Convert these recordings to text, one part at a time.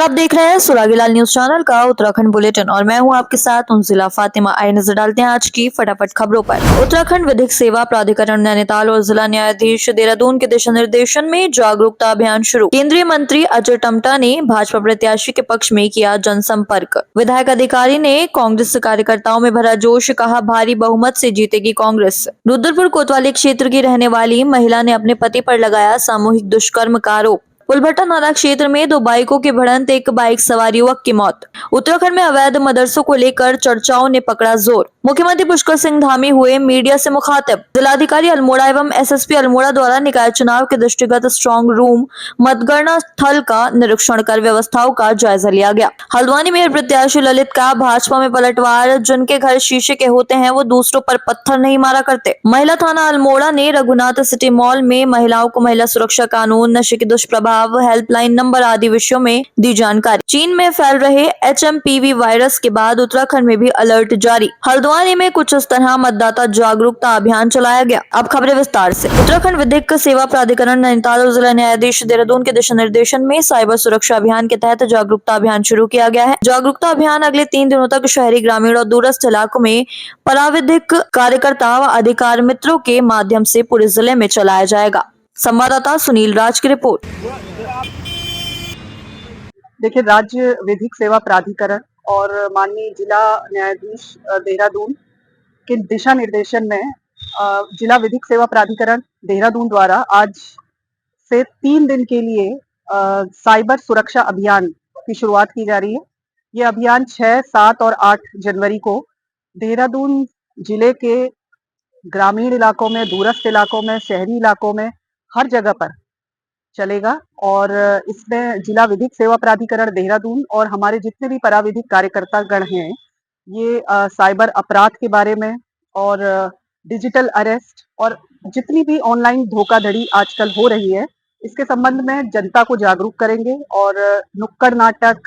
आप देख रहे हैं सुरागीलाल न्यूज चैनल का उत्तराखंड बुलेटिन और मैं हूं आपके साथ उनजिला फातिमा। आइए नजर डालते हैं आज की फटाफट खबरों पर। उत्तराखंड विधिक सेवा प्राधिकरण नैनीताल और जिला न्यायाधीश देहरादून के दिशा निर्देशन में जागरूकता अभियान शुरू। केंद्रीय मंत्री अजय टम्टा ने भाजपा प्रत्याशी के पक्ष में किया जनसंपर्क। विधायक अधिकारी ने कांग्रेस कार्यकर्ताओं में भरा जोश, कहा भारी बहुमत से जीतेगी कांग्रेस। रुद्रपुर कोतवाली क्षेत्र की रहने वाली महिला ने अपने पति पर लगाया सामूहिक दुष्कर्म का आरोप। पुलभट्टा नाला क्षेत्र में दो बाइकों की भिड़ंत, एक बाइक सवार युवक की मौत। उत्तराखंड में अवैध मदरसों को लेकर चर्चाओं ने पकड़ा जोर। मुख्यमंत्री पुष्कर सिंह धामी हुए मीडिया से मुखातिब। जिलाधिकारी अल्मोड़ा एवं एसएसपी अल्मोड़ा द्वारा निकाय चुनाव के दृष्टिगत स्ट्रांग रूम मतगणना स्थल का निरीक्षण कर व्यवस्थाओं का जायजा लिया गया। हल्द्वानी मेयर प्रत्याशी ललित का भाजपा में पलटवार, जिनके घर शीशे के होते हैं वो दूसरों पर पत्थर नहीं मारा करते। महिला थाना अल्मोड़ा ने रघुनाथ सिटी मॉल में महिलाओं को महिला सुरक्षा कानून, नशे के दुष्प्रभाव, हेल्पलाइन नंबर आदि विषयों में दी जानकारी। चीन में फैल रहे HMPV वायरस के बाद उत्तराखंड में भी अलर्ट जारी। हल्द्वानी में कुछ इस तरह मतदाता जागरूकता अभियान चलाया गया। अब खबरें विस्तार से। उत्तराखंड विधिक सेवा प्राधिकरण नैनीताल और जिला न्यायाधीश देहरादून के दिशा निर्देशन में साइबर सुरक्षा अभियान के तहत जागरूकता अभियान शुरू किया गया है। जागरूकता अभियान अगले 3 दिनों तक शहरी, ग्रामीण और दूरस्थ इलाकों में पराविधिक कार्यकर्ता व अधिकार मित्रों के माध्यम से पूरे जिले में चलाया जाएगा। संवाददाता सुनील राज की रिपोर्ट। देखिए, राज्य विधिक सेवा प्राधिकरण और माननीय जिला न्यायाधीश देहरादून के दिशा निर्देशन में जिला विधिक सेवा प्राधिकरण देहरादून द्वारा आज से 3 दिन के लिए साइबर सुरक्षा अभियान की शुरुआत की जा रही है। ये अभियान 6, 7 और 8 जनवरी को देहरादून जिले के ग्रामीण इलाकों में, दूरस्थ इलाकों में, शहरी इलाकों में हर जगह पर चलेगा और इसमें जिला विधिक सेवा प्राधिकरण देहरादून और हमारे जितने भी पराविधिक कार्यकर्ता गण हैं, ये साइबर अपराध के बारे में और डिजिटल अरेस्ट और जितनी भी ऑनलाइन धोखाधड़ी आजकल हो रही है, इसके संबंध में जनता को जागरूक करेंगे और नुक्कड़ नाटक,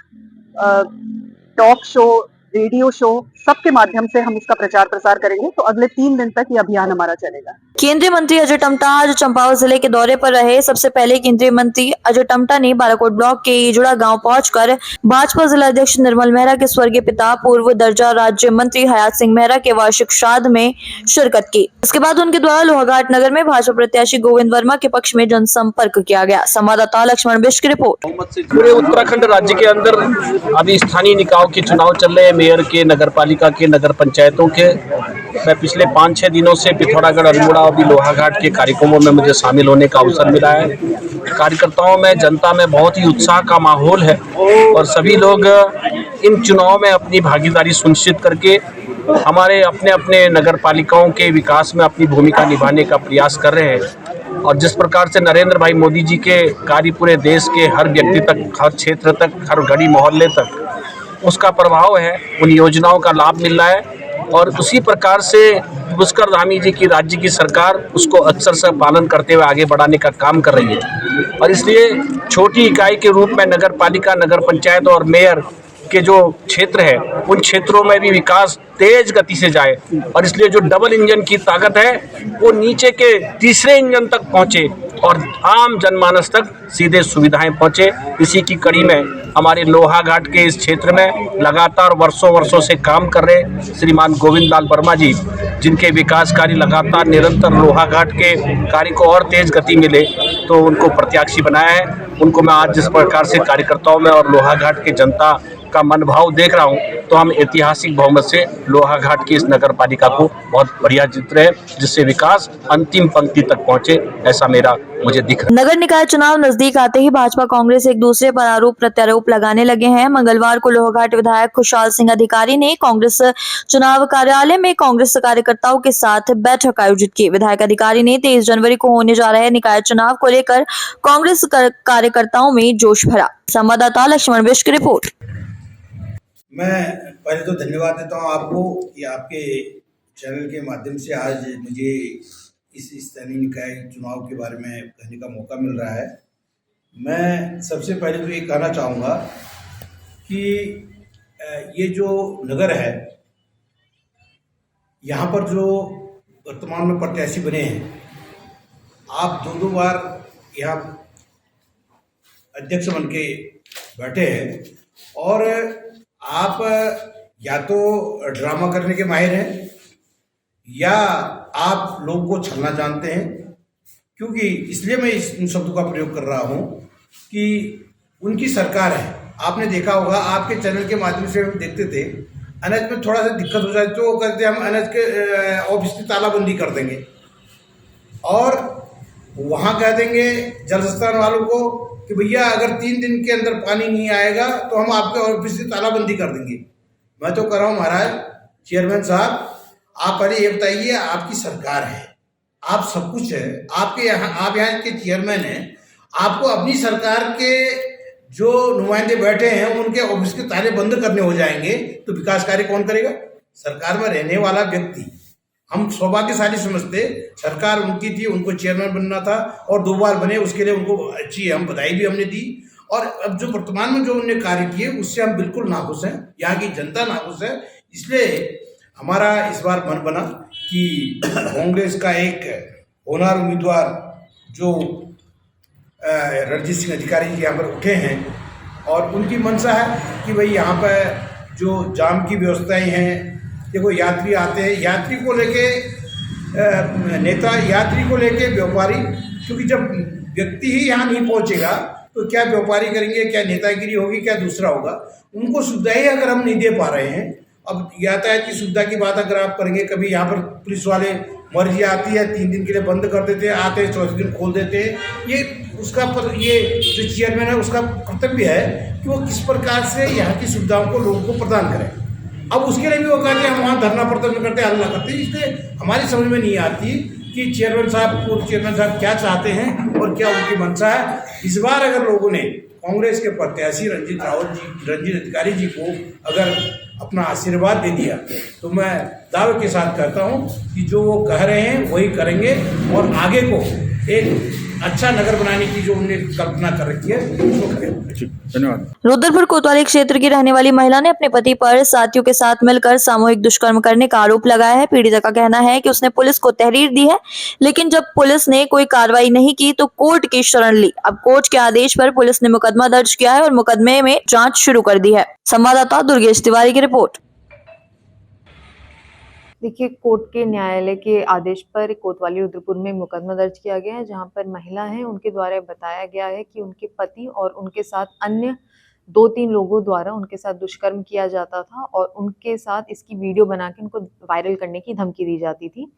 टॉक शो, रेडियो शो, सबके माध्यम से हम इसका प्रचार प्रसार करेंगे। तो अगले 3 दिन तक ये अभियान हमारा चलेगा। केंद्रीय मंत्री अजय टम्टा आज चंपावत जिले के दौरे पर रहे। सबसे पहले केंद्रीय मंत्री अजय टम्टा ने बालाकोट ब्लॉक के ईजुड़ा गांव पहुंचकर भाजपा जिला अध्यक्ष निर्मल मेहरा के स्वर्गीय पिता, पूर्व दर्जा राज्य मंत्री हयात सिंह मेहरा के वार्षिक श्राद्ध में शिरकत की। इसके बाद उनके द्वारा लोहाघाट नगर में भाजपा प्रत्याशी गोविंद वर्मा के पक्ष में जनसंपर्क किया गया। संवाददाता लक्ष्मण बिष्ट की रिपोर्ट। पूरे उत्तराखंड राज्य के अंदर अभी स्थानीय निकायों के चुनाव चल रहे हैं, मेयर के, नगर पालिका के, नगर पंचायतों के। मैं पिछले 5-6 दिनों से पिथौरागढ़, अल्मोड़ा और भी लोहाघाट के कार्यक्रमों में मुझे शामिल होने का अवसर मिला है। कार्यकर्ताओं में, जनता में बहुत ही उत्साह का माहौल है और सभी लोग इन चुनाव में अपनी भागीदारी सुनिश्चित करके हमारे अपने अपने नगर पालिकाओं के विकास में अपनी भूमिका निभाने का प्रयास कर रहे हैं। और जिस प्रकार से नरेंद्र भाई मोदी जी के कार्य पूरे देश के हर व्यक्ति तक, हर क्षेत्र तक, हर गली मोहल्ले तक उसका प्रभाव है, उन योजनाओं का लाभ मिल रहा है और उसी प्रकार से पुष्कर धामी जी की राज्य की सरकार उसको अक्षर से पालन करते हुए आगे बढ़ाने का काम कर रही है। और इसलिए छोटी इकाई के रूप में नगर पालिका, नगर पंचायत और मेयर के जो क्षेत्र है, उन क्षेत्रों में भी विकास तेज गति से जाए और इसलिए जो डबल इंजन की ताकत है वो नीचे के तीसरे इंजन तक पहुँचे और आम जनमानस तक सीधे सुविधाएं पहुँचे। इसी की कड़ी में हमारे लोहाघाट के इस क्षेत्र में लगातार वर्षों से काम कर रहे श्रीमान गोविंद लाल वर्मा जी, जिनके विकास कार्य लगातार निरंतर लोहाघाट के कार्य को और तेज गति मिले, तो उनको प्रत्याशी बनाया है। उनको मैं आज जिस प्रकार से कार्यकर्ताओं में और लोहाघाट के जनता का मनोभाव देख रहा हूं, तो हम ऐतिहासिक बहुमत से लोहाघाट की इस नगर पालिका को बहुत बढ़िया जीत रहे हैं, जिससे विकास अंतिम पंक्ति तक पहुंचे, ऐसा मुझे दिख रहा है। नगर निकाय चुनाव नजदीक आते ही भाजपा कांग्रेस एक दूसरे पर आरोप प्रत्यारोप लगाने लगे हैं। मंगलवार को लोहाघाट विधायक खुशहाल सिंह अधिकारी ने कांग्रेस चुनाव कार्यालय में कांग्रेस कार्यकर्ताओं के साथ बैठक आयोजित की। विधायक अधिकारी ने 23 जनवरी को होने जा रहे निकाय चुनाव को लेकर कांग्रेस कार्यकर्ताओं में जोश भरा। संवाददाता लक्ष्मण बिष्ट की रिपोर्ट। मैं पहले तो धन्यवाद देता हूं आपको कि आपके चैनल के माध्यम से आज मुझे इस स्थानीय निकाय चुनाव के बारे में कहने का मौका मिल रहा है। मैं सबसे पहले तो ये कहना चाहूँगा कि ये जो नगर है, यहाँ पर जो वर्तमान में प्रत्याशी बने हैं, आप 2 बार यहाँ अध्यक्ष बन के बैठे हैं और आप या तो ड्रामा करने के माहिर हैं या आप लोगों को छलना जानते हैं, क्योंकि इसलिए मैं इन शब्दों का प्रयोग कर रहा हूं कि उनकी सरकार है। आपने देखा होगा, आपके चैनल के माध्यम से हम देखते थे, अनाज में थोड़ा सा दिक्कत हो जाए तो कहते हम अनाज के ऑफिस की तालाबंदी कर देंगे और वहाँ कह देंगे जल संस्थान वालों को कि भैया अगर 3 दिन के अंदर पानी नहीं आएगा तो हम आपके ऑफिस की तालाबंदी कर देंगे। मैं तो कह रहा हूँ महाराज चेयरमैन साहब, आप पहले ये बताइए, आपकी सरकार है, आप सब कुछ है, आप यहाँ के चेयरमैन हैं, आपको अपनी सरकार के जो नुमाइंदे बैठे हैं उनके ऑफिस के ताले बंद करने हो जाएंगे तो विकास कार्य कौन करेगा? सरकार में रहने वाला व्यक्ति। हम सौभाग्यशाली समझते, सरकार उनकी थी, उनको चेयरमैन बनना था और 2 बार बने, उसके लिए उनको अच्छी हम बधाई भी हमने दी। और अब जो वर्तमान में जो उन्होंने कार्य किए उससे हम बिल्कुल नाखुश हैं, यहाँ की जनता नाखुश है। इसलिए हमारा इस बार मन बना कि कांग्रेस का एक होनहार उम्मीदवार जो रणजीत सिंह अधिकारी जी यहाँ पर उठे हैं और उनकी मंशा है कि भाई यहाँ पर जो जाम की व्यवस्थाएं हैं, देखो यात्री आते हैं, यात्री को लेके नेता, यात्री को लेके व्यापारी, क्योंकि जब व्यक्ति ही यहाँ नहीं पहुँचेगा तो क्या व्यापारी करेंगे, क्या नेतागिरी होगी, क्या दूसरा होगा? उनको सुविधाएं अगर हम नहीं दे पा रहे हैं, अब यातायात की सुविधा की बात अगर आप करेंगे, कभी यहाँ पर पुलिस वाले मर्जी आती है 3 दिन के लिए बंद कर देते हैं, आते हैं 24 दिन खोल देते हैं। ये उसका पर ये जो चेयरमैन है उसका कर्तव्य है कि वो किस प्रकार से यहाँ की सुविधाओं को लोगों को प्रदान करें। अब उसके लिए भी वो कहते हैं हम वहाँ धरना प्रदर्शन करते हैं, हल्ला करते हैं। इसलिए हमारी समझ में नहीं आती कि चेयरमैन साहब, पूर्व चेयरमैन साहब क्या चाहते हैं और क्या उनकी मंशा है। इस बार अगर लोगों ने कांग्रेस के प्रत्याशी रंजीत अधिकारी जी को अगर अपना आशीर्वाद दे दिया तो मैं दावे के साथ कहता हूं कि जो वो कह रहे हैं वही करेंगे और आगे को एक अच्छा नगर बनाने की जो उन्होंने कल्पना कर रखी है उसको करेंगे। धन्यवाद। रुद्रपुर कोतवाली क्षेत्र की रहने वाली महिला ने अपने पति पर साथियों के साथ मिलकर सामूहिक दुष्कर्म करने का आरोप लगाया है। पीड़िता का कहना है कि उसने पुलिस को तहरीर दी है, लेकिन जब पुलिस ने कोई कार्रवाई नहीं की तो कोर्ट की शरण ली। अब कोर्ट के आदेश पर पुलिस ने मुकदमा दर्ज किया है और मुकदमे में जांच शुरू कर दी है। संवाददाता दुर्गेश तिवारी की रिपोर्ट। देखिए, कोर्ट के न्यायालय के आदेश पर कोतवाली रुद्रपुर में मुकदमा दर्ज किया गया है, जहां पर महिला है उनके द्वारा बताया गया है कि उनके पति और उनके साथ अन्य 2-3 लोगों द्वारा उनके साथ दुष्कर्म किया जाता था और उनके साथ इसकी वीडियो बना के उनको वायरल करने की धमकी दी जाती थी।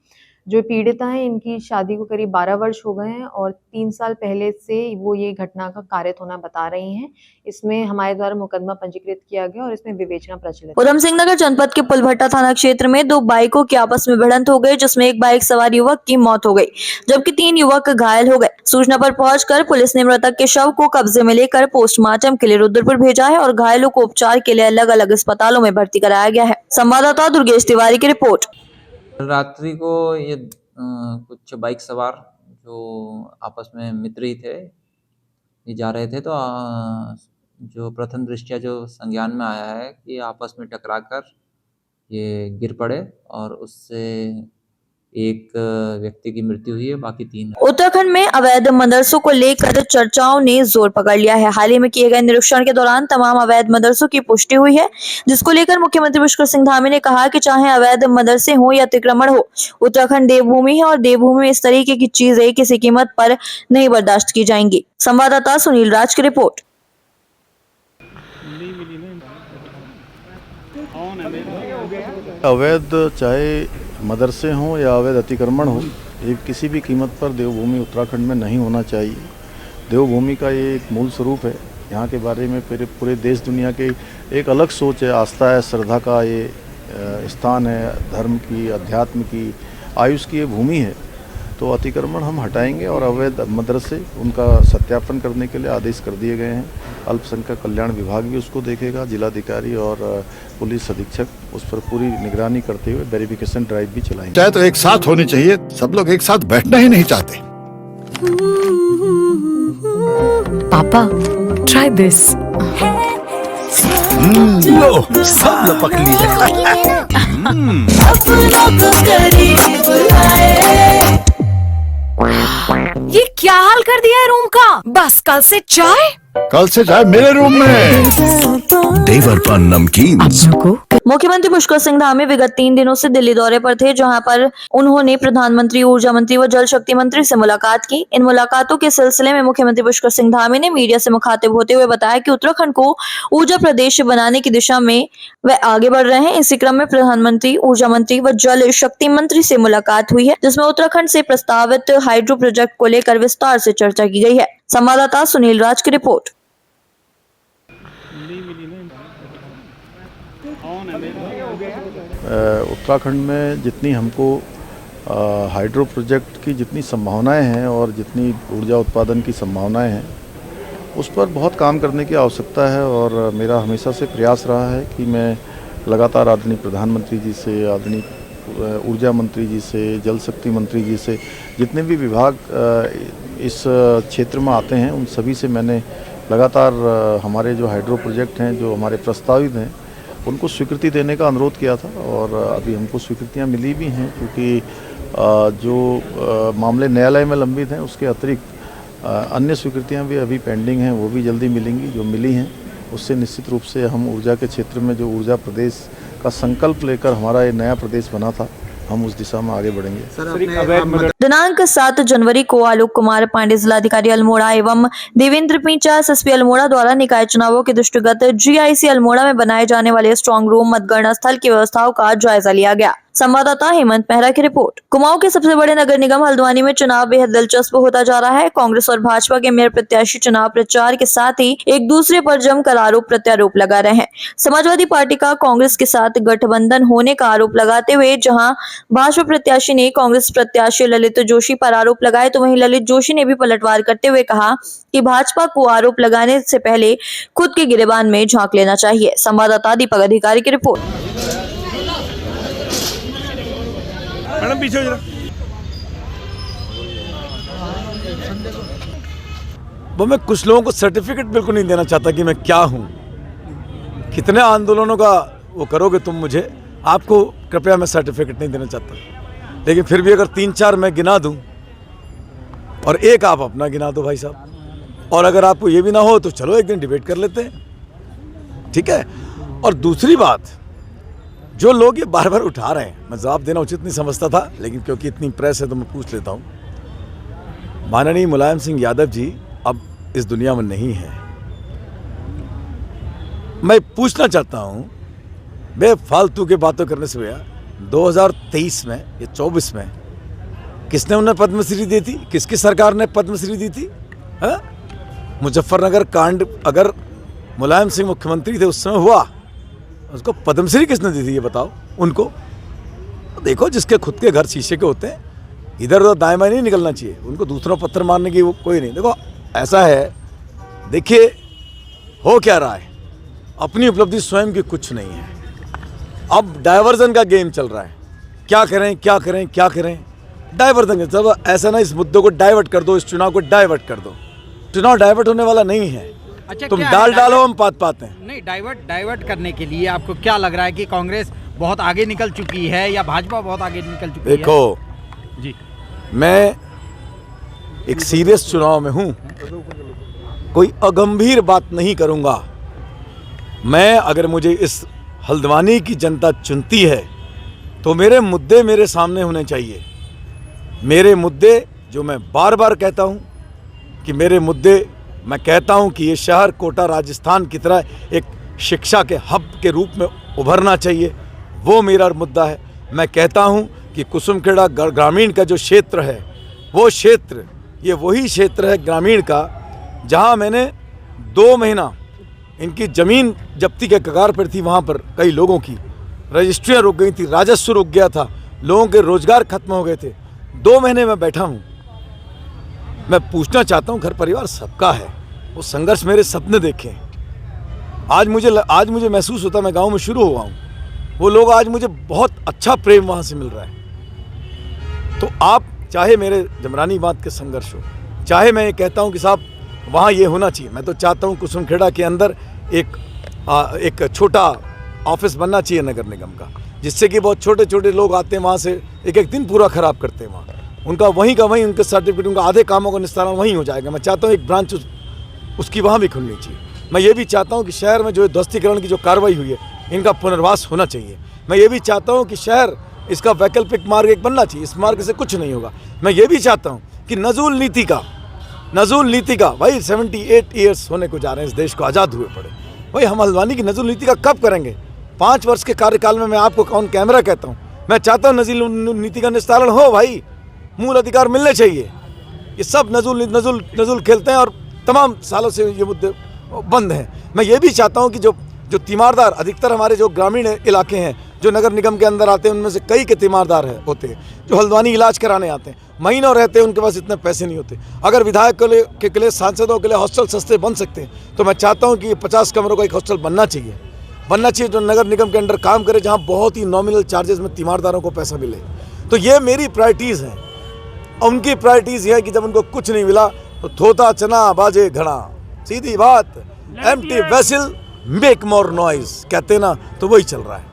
जो पीड़िता है, इनकी शादी को करीब 12 वर्ष हो गए हैं और 3 साल पहले से वो ये घटना का कारित होना बता रही हैं। इसमें हमारे द्वारा मुकदमा पंजीकृत किया गया और इसमें विवेचना प्रचलित। उधम सिंह नगर जनपद के पुलभट्टा थाना क्षेत्र में 2 बाइकों की आपस में भिड़ंत हो गई, जिसमें एक बाइक सवार युवक की मौत हो गई जबकि 3 युवक घायल हो गए। सूचना पर पहुंचकर पुलिस ने मृतक के शव को कब्जे में लेकर पोस्टमार्टम के लिए रुद्रपुर भेजा है और घायलों को उपचार के लिए अलग अलग अस्पतालों में भर्ती कराया गया है। संवाददाता दुर्गेश तिवारी की रिपोर्ट। रात्रि को ये कुछ बाइक सवार जो आपस में मित्र ही थे, ये जा रहे थे तो जो प्रथम दृष्टया जो संज्ञान में आया है कि आपस में टकराकर ये गिर पड़े और उससे एक व्यक्ति की मृत्यु हुई है, बाकी 3। उत्तराखंड में अवैध मदरसों को लेकर चर्चाओं ने जोर पकड़ लिया है। हाल ही में किए गए निरीक्षण के दौरान तमाम अवैध मदरसों की पुष्टि हुई है, जिसको लेकर मुख्यमंत्री पुष्कर सिंह धामी ने कहा कि चाहे अवैध मदरसे हो या अतिक्रमण हो, उत्तराखंड देवभूमि है और देवभूमि में इस तरीके की चीजें किसी कीमत पर नहीं बर्दाश्त की जाएंगी। संवाददाता सुनील राज की रिपोर्ट। अवैध चाहे मदरसे हों या अवैध अतिक्रमण हो, ये किसी भी कीमत पर देवभूमि उत्तराखंड में नहीं होना चाहिए। देवभूमि का ये एक मूल स्वरूप है। यहाँ के बारे में पूरे देश दुनिया के एक अलग सोच है, आस्था है, श्रद्धा का ये स्थान है, धर्म की, अध्यात्म की, आयुष की ये भूमि है। तो अतिक्रमण हम हटाएंगे और अवैध मदरसे उनका सत्यापन करने के लिए आदेश कर दिए गए हैं। अल्पसंख्यक कल्याण विभाग भी उसको देखेगा, जिलाधिकारी और पुलिस अधीक्षक उस पर पूरी निगरानी करते हुए वेरिफिकेशन ड्राइव भी चलाएंगे। चाहे तो एक साथ होनी चाहिए, सब लोग एक साथ बैठना ही नहीं चाहते। पापा, ट्राई दिस। लो, सब लपक लिए। ये क्या हाल कर दिया है रूम का? बस कल से चाय कल से चाय मेरे रूम में। देवर पान नमकीन। मुख्यमंत्री पुष्कर सिंह धामी विगत 3 दिनों से दिल्ली दौरे पर थे, जहां पर उन्होंने प्रधानमंत्री, ऊर्जा मंत्री व जल शक्ति मंत्री से मुलाकात की। इन मुलाकातों के सिलसिले में मुख्यमंत्री पुष्कर सिंह धामी ने मीडिया से मुखातिब होते हुए बताया कि उत्तराखंड को ऊर्जा प्रदेश बनाने की दिशा में वे आगे बढ़ रहे हैं। इसी क्रम में प्रधानमंत्री, ऊर्जा मंत्री व जल शक्ति मंत्री से मुलाकात हुई है, जिसमें उत्तराखंड से प्रस्तावित हाइड्रो प्रोजेक्ट को लेकर विस्तार से चर्चा की गई है। संवाददाता सुनील राज की रिपोर्ट। उत्तराखंड में जितनी हमको हाइड्रो प्रोजेक्ट की जितनी संभावनाएं हैं और जितनी ऊर्जा उत्पादन की संभावनाएं हैं, उस पर बहुत काम करने की आवश्यकता है। और मेरा हमेशा से प्रयास रहा है कि मैं लगातार आदरणीय प्रधानमंत्री जी से, आदरणीय ऊर्जा मंत्री जी से, जल शक्ति मंत्री जी से, जितने भी विभाग इस क्षेत्र में आते हैं, उन सभी से मैंने लगातार हमारे जो हाइड्रो प्रोजेक्ट हैं, जो हमारे प्रस्तावित हैं, उनको स्वीकृति देने का अनुरोध किया था। और अभी हमको स्वीकृतियां मिली भी हैं, क्योंकि जो मामले न्यायालय में लंबित हैं, उसके अतिरिक्त अन्य स्वीकृतियां भी अभी पेंडिंग हैं, वो भी जल्दी मिलेंगी। जो मिली हैं उससे निश्चित रूप से हम ऊर्जा के क्षेत्र में जो ऊर्जा प्रदेश का संकल्प लेकर हमारा ये नया प्रदेश बना था, हम उस दिशा में आगे बढ़ेंगे। दिनांक 7 जनवरी को आलोक कुमार पांडे, जिलाधिकारी अल्मोड़ा एवं देवेंद्र पींचा, एसएसपी अल्मोड़ा द्वारा निकाय चुनावों के दृष्टिगत जीआईसी अल्मोड़ा में बनाए जाने वाले स्ट्रांग रूम, मतगणना स्थल की व्यवस्थाओं का जायजा लिया गया। संवाददाता हेमंत मेहरा की रिपोर्ट। कुमाऊं के सबसे बड़े नगर निगम हल्द्वानी में चुनाव बेहद दिलचस्प होता जा रहा है। कांग्रेस और भाजपा के मेयर प्रत्याशी चुनाव प्रचार के साथ ही एक दूसरे पर जमकर आरोप प्रत्यारोप लगा रहे हैं। समाजवादी पार्टी का कांग्रेस के साथ गठबंधन होने का आरोप लगाते हुए जहां भाजपा प्रत्याशी ने कांग्रेस प्रत्याशी ललित जोशी पर आरोप लगाए, तो वहीं ललित जोशी ने भी पलटवार करते हुए कहा कि भाजपा को आरोप लगाने से पहले खुद के गिरेबान में झांक लेना चाहिए। संवाददाता दीपक अधिकारी की रिपोर्ट। मैडम पीछे हो जरा। वो मैं कुछ लोगों को सर्टिफिकेट बिल्कुल नहीं देना चाहता कि मैं क्या हूं। कितने आंदोलनों का वो करोगे तुम मुझे, आपको कृपया मैं सर्टिफिकेट नहीं देना चाहता। लेकिन फिर भी अगर 3-4 मैं गिना दूं और एक आप अपना गिना दो भाई साहब, और अगर आपको ये भी ना हो तो चलो एक दिन डिबेट कर लेते हैं, ठीक है। और दूसरी बात, जो लोग ये बार बार उठा रहे हैं, मैं जवाब देना उचित नहीं समझता था, लेकिन क्योंकि इतनी प्रेस है तो मैं पूछ लेता हूं। माननीय मुलायम सिंह यादव जी अब इस दुनिया में नहीं है। मैं पूछना चाहता हूं, बेफालतू के बातों करने से भैया 2023 में या 24 में किसने उन्हें पद्मश्री दी थी? किसकी सरकार ने पद्मश्री दी थी? मुजफ्फरनगर कांड अगर मुलायम सिंह मुख्यमंत्री थे उस समय हुआ, उसको पद्मश्री किसने दी थी ये बताओ उनको। देखो, जिसके खुद के घर शीशे के होते हैं, इधर उधर दाएं बाएं नहीं निकलना चाहिए, उनको दूसरों पत्थर मारने की वो कोई नहीं। देखो ऐसा है, देखिए हो क्या रहा है, अपनी उपलब्धि स्वयं की कुछ नहीं है। अब डाइवर्जन का गेम चल रहा है, क्या करें क्या करें क्या करें, डाइवर्जन। जब ऐसा ना, इस मुद्दे को डाइवर्ट कर दो, इस चुनाव को डाइवर्ट कर दो। चुनाव डाइवर्ट होने वाला नहीं है। अच्छा, तुम डाल डालो, हम पात पाते हैं। नहीं, डाइवर्ट करने के लिए आपको क्या लग रहा है कि कांग्रेस बहुत आगे निकल चुकी है या भाजपा बहुत आगे निकल चुकी है? देखो जी, मैं एक सीरियस चुनाव में हूं, कोई अगंभीर बात नहीं करूंगा। मैं, अगर मुझे इस हल्द्वानी की जनता चुनती है तो मेरे मुद्दे मेरे सामने होने चाहिए। मेरे मुद्दे जो मैं बार बार कहता हूं कि मेरे मुद्दे, मैं कहता हूं कि ये शहर कोटा राजस्थान की तरह एक शिक्षा के हब के रूप में उभरना चाहिए, वो मेरा मुद्दा है। मैं कहता हूं कि कुसुमखेड़ा ग्रामीण का जो क्षेत्र है, वो क्षेत्र, ये वही क्षेत्र है ग्रामीण का जहां मैंने 2 महीना इनकी ज़मीन जब्ती के कगार पर थी। वहाँ पर कई लोगों की रजिस्ट्रियाँ रुक गई थी, राजस्व रुक गया था, लोगों के रोजगार खत्म हो गए थे। 2 महीने में बैठा हूँ। मैं पूछना चाहता हूँ, घर परिवार सबका है, वो संघर्ष मेरे सपने देखें। आज मुझे महसूस होता, मैं गांव में शुरू हुआ हूँ, वो लोग आज मुझे बहुत अच्छा प्रेम वहाँ से मिल रहा है। तो आप चाहे मेरे जमरानी बात के संघर्ष हो, चाहे मैं ये कहता हूँ कि साहब वहाँ ये होना चाहिए, मैं तो चाहता हूँ कुसुमखेड़ा के अंदर एक छोटा ऑफिस बनना चाहिए नगर निगम का, जिससे कि बहुत छोटे छोटे लोग आते हैं वहाँ से, एक दिन पूरा ख़राब करते हैं वहाँ, उनका वहीं का वहीं, उनके सर्टिफिकेट, उनका आधे कामों का निस्तारण वहीं हो जाएगा। मैं चाहता हूँ एक ब्रांच उसकी वहाँ भी खुलनी चाहिए। मैं ये भी चाहता हूँ कि शहर में जो ध्वस्तीकरण की जो कार्रवाई हुई है इनका पुनर्वास होना चाहिए। मैं ये भी चाहता हूँ कि शहर इसका वैकल्पिक मार्ग एक बनना चाहिए, इस मार्ग से कुछ नहीं होगा। मैं ये भी चाहता हूँ कि नजूल नीति का भाई 78 ईयर्स होने को जा रहे हैं इस देश को आज़ाद हुए पड़े। भाई हम हल्द्वानी की नजूल नीति का कब करेंगे? 5 वर्ष के कार्यकाल में मैं आपको ऑन कैमरा कहता हूँ, मैं चाहता हूँ नजूल नीति का निस्तारण हो भाई, मूल अधिकार मिलने चाहिए। ये सब नजूल खेलते हैं और तमाम सालों से ये मुद्दे बंद हैं। मैं ये भी चाहता हूँ कि जो तीमारदार अधिकतर हमारे जो ग्रामीण इलाके हैं जो नगर निगम के अंदर आते हैं उनमें से कई के तीमारदार होते हैं जो हल्द्वानी इलाज कराने आते हैं, महीनों रहते हैं, उनके पास इतने पैसे नहीं होते। अगर विधायक के लिए सांसदों के लिए हॉस्टल सस्ते बन सकते हैं तो मैं चाहता हूँ कि 50 कमरों का एक हॉस्टल बनना चाहिए जो नगर निगम के अंडर काम करे, जहाँ बहुत ही नॉमिनल चार्जेस में तीमारदारों को पैसा मिले। तो ये मेरी प्रायोरिटीज़ हैं। उनकी प्रायोरिटीज़ ये है कि जब उनको कुछ नहीं मिला तो धोता चना बाजे घड़ा, सीधी बात, empty vessel make more noise कहते ना, तो वही चल रहा है।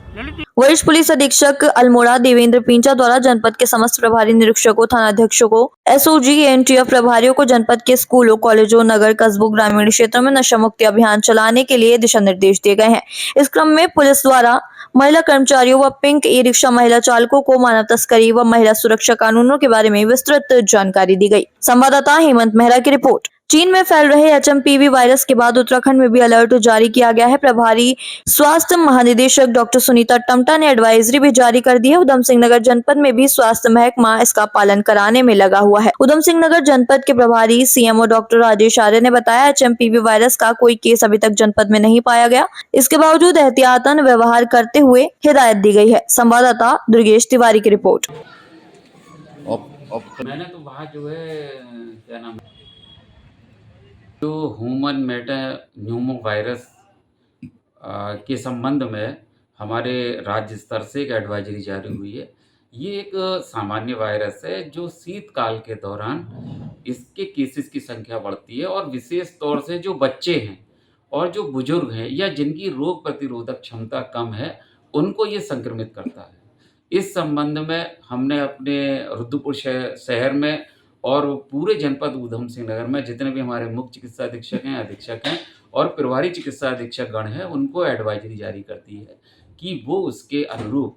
वरिष्ठ पुलिस अधीक्षक अल्मोड़ा देवेंद्र पिंचा द्वारा जनपद के समस्त प्रभारी निरीक्षकों, थानाध्यक्षों को, एसओजी, एनटीएफ प्रभारियों को जनपद के स्कूलों, कॉलेजों, नगर, कस्बों, ग्रामीण क्षेत्रों में नशा मुक्ति अभियान चलाने के लिए दिशा निर्देश दिए गए हैं। इस क्रम में पुलिस द्वारा महिला कर्मचारियों व पिंक ई रिक्शा महिला चालकों को मानव तस्करी व महिला सुरक्षा कानूनों के बारे में विस्तृत जानकारी दी गई। संवाददाता हेमंत मेहरा की रिपोर्ट। चीन में फैल रहे HMPV वायरस के बाद उत्तराखंड में भी अलर्ट जारी किया गया है। प्रभारी स्वास्थ्य महानिदेशक डॉक्टर सुनीता टम्टा ने एडवाइजरी भी जारी कर दी है। उधम सिंह नगर जनपद में भी स्वास्थ्य महकमा इसका पालन कराने में लगा हुआ है। उधम सिंह नगर जनपद के प्रभारी CMO डॉक्टर राजेश आर्य ने बताया, HMPV वायरस का कोई केस अभी तक जनपद में नहीं पाया गया। इसके बावजूद एहतियातन व्यवहार करते हुए हिदायत दी गई है। संवाददाता दुर्गेश तिवारी की रिपोर्ट। मैंने तो वहाँ जो है क्या नाम जो ह्यूमन मेटान्यूमो वायरस के संबंध में हमारे राज्य स्तर से एक एडवाइजरी जारी हुई है। ये एक सामान्य वायरस है जो शीतकाल के दौरान इसके केसेस की संख्या बढ़ती है और विशेष तौर से जो बच्चे हैं और जो बुजुर्ग हैं या जिनकी रोग प्रतिरोधक क्षमता कम है उनको ये संक्रमित करता है। इस संबंध में हमने अपने रुद्रपुर शहर में और पूरे जनपद ऊधम सिंह नगर में जितने भी हमारे मुख्य चिकित्सा अधीक्षक हैं और प्रभारी चिकित्सा अधीक्षक गण हैं उनको एडवाइजरी जारी कर दी है कि वो उसके अनुरूप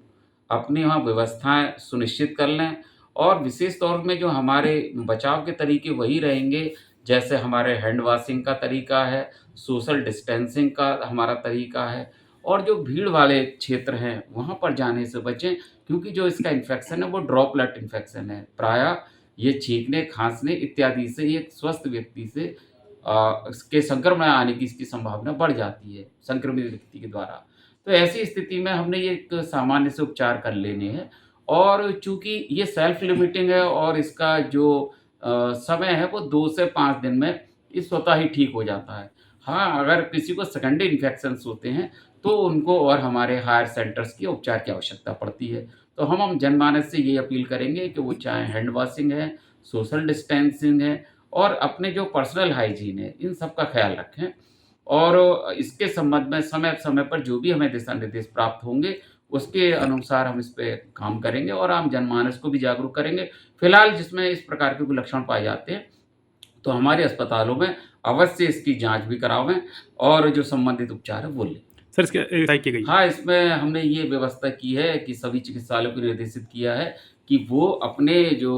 अपने वहाँ व्यवस्थाएं सुनिश्चित कर लें और विशेष तौर में जो हमारे बचाव के तरीके वही रहेंगे, जैसे हमारे हैंड वॉशिंग का तरीका है, सोशल डिस्टेंसिंग का हमारा तरीका है और जो भीड़ वाले क्षेत्र हैं वहाँ पर जाने से बचें, क्योंकि जो इसका इन्फेक्शन है वो ड्रॉपलेट इन्फेक्शन है। प्रायः ये छींकने, खांसने इत्यादि से एक स्वस्थ व्यक्ति से इसके संक्रमण आने की इसकी संभावना बढ़ जाती है संक्रमित व्यक्ति के द्वारा। तो ऐसी स्थिति में हमने ये एक सामान्य से उपचार कर लेने हैं और चूंकि ये सेल्फ लिमिटिंग है और इसका जो समय है वो 2 से 5 दिन में ये स्वतः ही ठीक हो जाता है। हाँ, अगर किसी को सेकेंडरी इन्फेक्शंस होते हैं तो उनको और हमारे हायर सेंटर्स की उपचार की आवश्यकता पड़ती है। तो हम जनमानस से ये अपील करेंगे कि वो चाहे हैंड वॉशिंग है, सोशल डिस्टेंसिंग है और अपने जो पर्सनल हाइजीन है इन सब का ख्याल रखें और इसके संबंध में समय समय पर जो भी हमें दिशा निर्देश प्राप्त होंगे उसके अनुसार हम इस पे काम करेंगे और आम जनमानस को भी जागरूक करेंगे। फिलहाल जिसमें इस प्रकार के कोई लक्षण पाए जाते हैं तो हमारे अस्पतालों में अवश्य इसकी जांच भी करावें और जो संबंधित उपचार है वो लें। सर इसके की गई? हाँ, इसमें हमने ये व्यवस्था की है कि सभी चिकित्सालयों को निर्देशित किया है कि वो अपने जो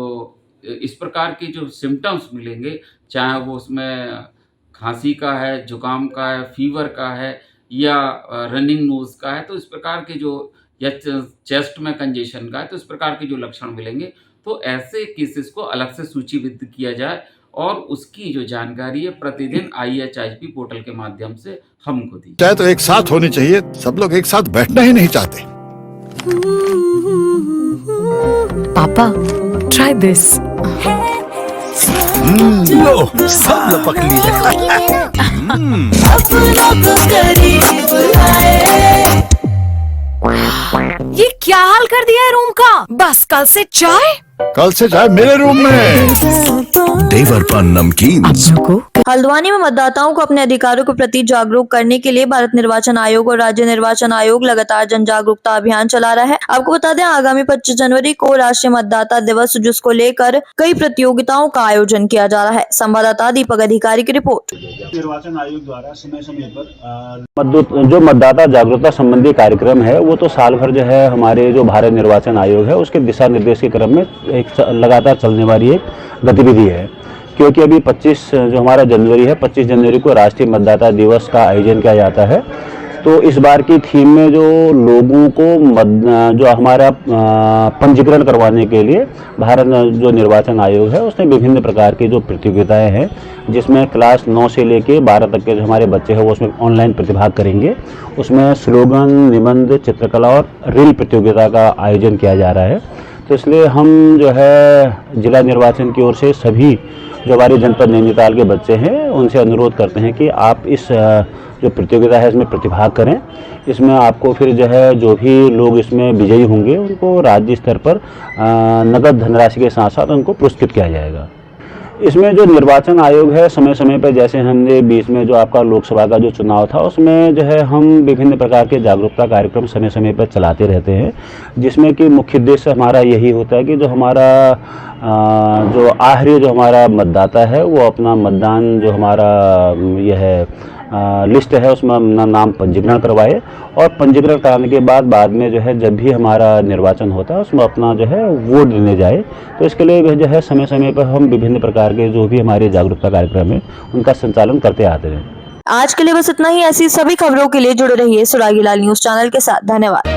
इस प्रकार के जो सिम्टम्स मिलेंगे, चाहे वो उसमें खांसी का है, जुकाम का है, फीवर का है या रनिंग नोज का है, तो इस प्रकार के जो या चेस्ट में कंजेशन का है, तो इस प्रकार के जो लक्षण मिलेंगे तो ऐसे केसेस को अलग से सूचीबद्ध किया जाए और उसकी जो जानकारी है प्रतिदिन IHIP पोर्टल के माध्यम से हमको दी। चाहे तो एक साथ होनी चाहिए, सब लोग एक साथ बैठना ही नहीं चाहते। पापा, try this. लो, सब लपक लिए। ये क्या हाल कर दिया है रूम का? बस कल से चाय कल से चाय मेरे रूम में। देवर पान नमकीन। हल्द्वानी में मतदाताओं को अपने अधिकारों के प्रति जागरूक करने के लिए भारत निर्वाचन आयोग और राज्य निर्वाचन आयोग लगातार जन जागरूकता अभियान चला रहा है। आपको बता दें, आगामी 25 जनवरी को राष्ट्रीय मतदाता दिवस, जिसको लेकर कई प्रतियोगिताओं का आयोजन किया जा रहा है। संवाददाता दीपक अधिकारी की रिपोर्ट। निर्वाचन आयोग द्वारा समय समय पर जो मतदाता जागरूकता संबंधी कार्यक्रम है वो तो साल भर जो है हमारे जो भारत निर्वाचन आयोग है उसके दिशा निर्देश के क्रम में एक लगातार चलने वाली एक गतिविधि है। क्योंकि अभी 25 जो हमारा जनवरी है, 25 जनवरी को राष्ट्रीय मतदाता दिवस का आयोजन किया जाता है। तो इस बार की थीम में जो लोगों को जो हमारा पंजीकरण करवाने के लिए भारत जो निर्वाचन आयोग है उसने विभिन्न प्रकार की जो प्रतियोगिताएं हैं, जिसमें क्लास 9 से लेके 12 तक के जो हमारे बच्चे हैं वो उसमें ऑनलाइन प्रतिभाग करेंगे। उसमें स्लोगन, निबंध, चित्रकला और रील प्रतियोगिता का आयोजन किया जा रहा है। तो इसलिए हम जो है जिला निर्वाचन की ओर से सभी जो हमारे जनपद नैनीताल के बच्चे हैं उनसे अनुरोध करते हैं कि आप इस जो प्रतियोगिता है इसमें प्रतिभाग करें। इसमें आपको फिर जो है जो भी लोग इसमें विजयी होंगे उनको राज्य स्तर पर नगद धनराशि के साथ साथ उनको पुरस्कृत किया जाएगा। इसमें जो निर्वाचन आयोग है समय समय पर, जैसे हमने बीच में जो आपका लोकसभा का जो चुनाव था उसमें जो है हम विभिन्न प्रकार के जागरूकता कार्यक्रम समय समय पर चलाते रहते हैं, जिसमें कि मुख्य उद्देश्य हमारा यही होता है कि जो हमारा जो आखिरी जो हमारा मतदाता है वो अपना मतदान जो हमारा यह है लिस्ट है उसमें अपना नाम पंजीकरण करवाए और पंजीकरण कराने के बाद में जो है जब भी हमारा निर्वाचन होता है उसमें अपना जो है वोट देने जाए। तो इसके लिए जो है समय समय पर हम विभिन्न प्रकार के जो भी हमारे जागरूकता कार्यक्रम है उनका संचालन करते आते हैं। आज के लिए बस इतना ही। ऐसी सभी खबरों के लिए जुड़े रहिए सुरागी लाल न्यूज चैनल के साथ। धन्यवाद।